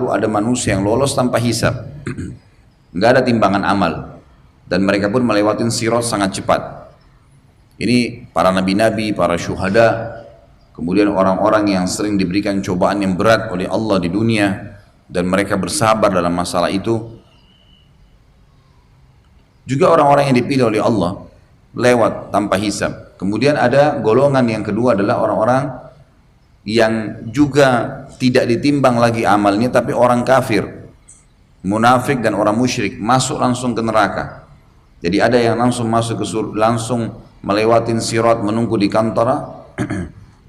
lalu ada manusia yang lolos tanpa hisab. Nggak ada timbangan amal. Dan mereka pun melewati sirat sangat cepat. Ini para nabi-nabi, para syuhada, kemudian orang-orang yang sering diberikan cobaan yang berat oleh Allah di dunia, dan mereka bersabar dalam masalah itu. Juga orang-orang yang dipilih oleh Allah lewat tanpa hisab. Kemudian ada golongan yang kedua adalah orang-orang yang juga tidak ditimbang lagi amalnya, tapi orang kafir, munafik dan orang musyrik, masuk langsung ke neraka. Jadi ada yang langsung masuk ke surga, langsung melewati sirat, menunggu di kantara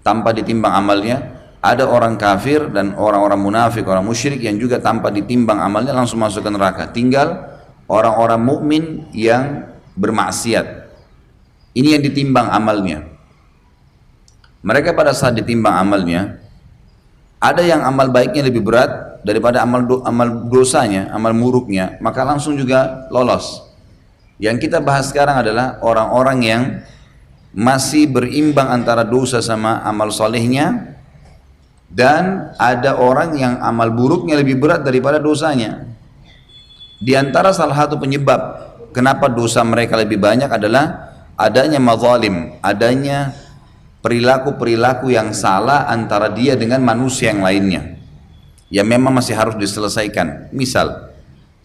tanpa ditimbang amalnya. Ada orang kafir dan orang-orang munafik, orang musyrik yang juga tanpa ditimbang amalnya langsung masuk ke neraka. Tinggal orang-orang mukmin yang bermaksiat. Ini yang ditimbang amalnya. Mereka pada saat ditimbang amalnya, ada yang amal baiknya lebih berat daripada amal dosanya, amal muruknya, maka langsung juga lolos. Yang kita bahas sekarang adalah orang-orang yang masih berimbang antara dosa sama amal solehnya, dan ada orang yang amal buruknya lebih berat daripada dosanya. Di antara salah satu penyebab kenapa dosa mereka lebih banyak adalah adanya mazalim, adanya perilaku-perilaku yang salah antara dia dengan manusia yang lainnya, yang memang masih harus diselesaikan. Misal,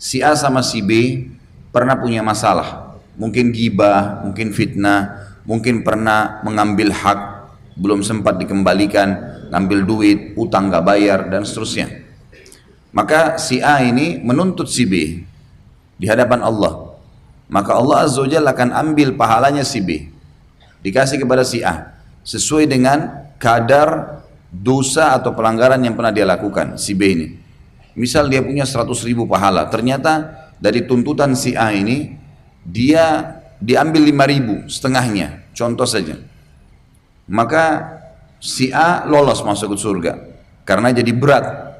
si A sama si B pernah punya masalah, mungkin ghibah, mungkin fitnah, mungkin pernah mengambil hak, belum sempat dikembalikan, ngambil duit, utang gak bayar, dan seterusnya. Maka si A ini menuntut si B di hadapan Allah. Maka Allah Azza wa Jalla akan ambil pahalanya si B, dikasih kepada si A, sesuai dengan kadar dosa atau pelanggaran yang pernah dia lakukan, si B ini. Misal dia punya 100.000 pahala, ternyata dari tuntutan si A ini, dia diambil 5.000, setengahnya, contoh saja. Maka si A lolos masuk ke surga, karena jadi berat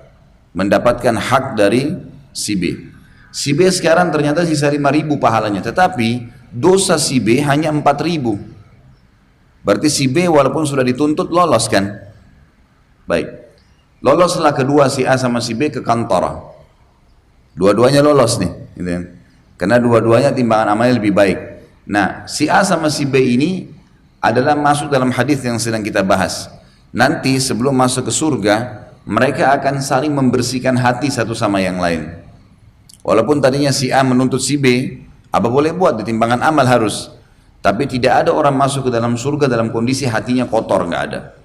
mendapatkan hak dari si B. Si B sekarang ternyata sisa 5.000 pahalanya, tetapi dosa si B hanya 4.000. Berarti si B walaupun sudah dituntut lolos kan? Baik, loloslah kedua si A sama si B ke kantor. Dua-duanya lolos nih, gitu kan? Karena dua-duanya timbangan amalnya lebih baik. Nah, si A sama si B ini adalah masuk dalam hadis yang sedang kita bahas. Nanti sebelum masuk ke surga, mereka akan saling membersihkan hati satu sama yang lain. Walaupun tadinya si A menuntut si B, apa boleh buat, di timbangan amal harus. Tapi tidak ada orang masuk ke dalam surga dalam kondisi hatinya kotor, nggak ada.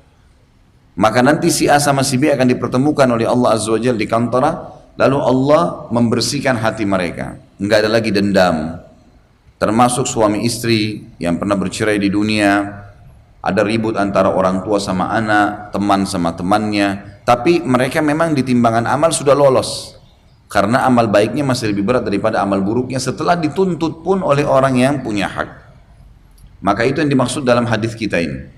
Maka nanti si A sama si B akan dipertemukan oleh Allah Azza wa Jalla di kantara. Lalu Allah membersihkan hati mereka, nggak ada lagi dendam. Termasuk suami istri yang pernah bercerai di dunia, ada ribut antara orang tua sama anak, teman sama temannya, tapi mereka memang di timbangan amal sudah lolos, karena amal baiknya masih lebih berat daripada amal buruknya setelah dituntut pun oleh orang yang punya hak. Maka itu yang dimaksud dalam hadis kita ini.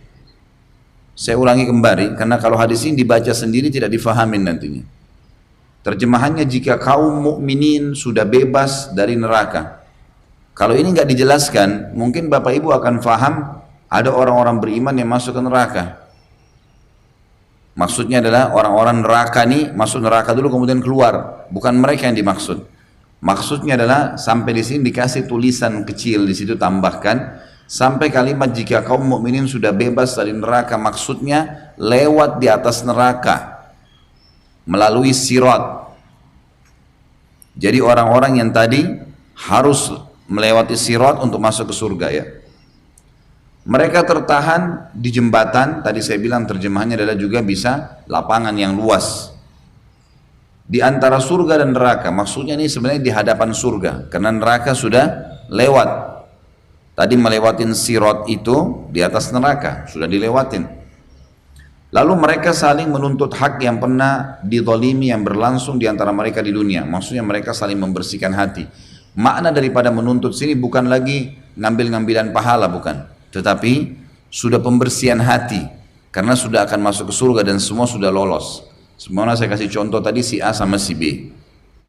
Saya ulangi kembali, karena kalau hadis ini dibaca sendiri tidak difahamin nantinya. Terjemahannya, jika kaum mukminin sudah bebas dari neraka. Kalau ini nggak dijelaskan, mungkin Bapak Ibu akan faham ada orang-orang beriman yang masuk ke neraka. Maksudnya adalah orang-orang neraka nih masuk neraka dulu kemudian keluar, bukan mereka yang dimaksud. Maksudnya adalah sampai di sini dikasih tulisan kecil di situ, tambahkan sampai kalimat jika kaum mukminin sudah bebas dari neraka, maksudnya lewat di atas neraka melalui sirat. Jadi orang-orang yang tadi harus melewati sirat untuk masuk ke surga ya. Mereka tertahan di jembatan, tadi saya bilang terjemahannya adalah juga bisa lapangan yang luas. Di antara surga dan neraka, maksudnya ini sebenarnya di hadapan surga, karena neraka sudah lewat. Tadi melewatin sirat itu di atas neraka, sudah dilewatin. Lalu mereka saling menuntut hak yang pernah dizalimi yang berlangsung di antara mereka di dunia. Maksudnya mereka saling membersihkan hati. Makna daripada menuntut sini bukan lagi ngambil-ngambilan pahala, bukan. Tetapi sudah pembersihan hati. Karena sudah akan masuk ke surga dan semua sudah lolos. Semuanya saya kasih contoh tadi si A sama si B.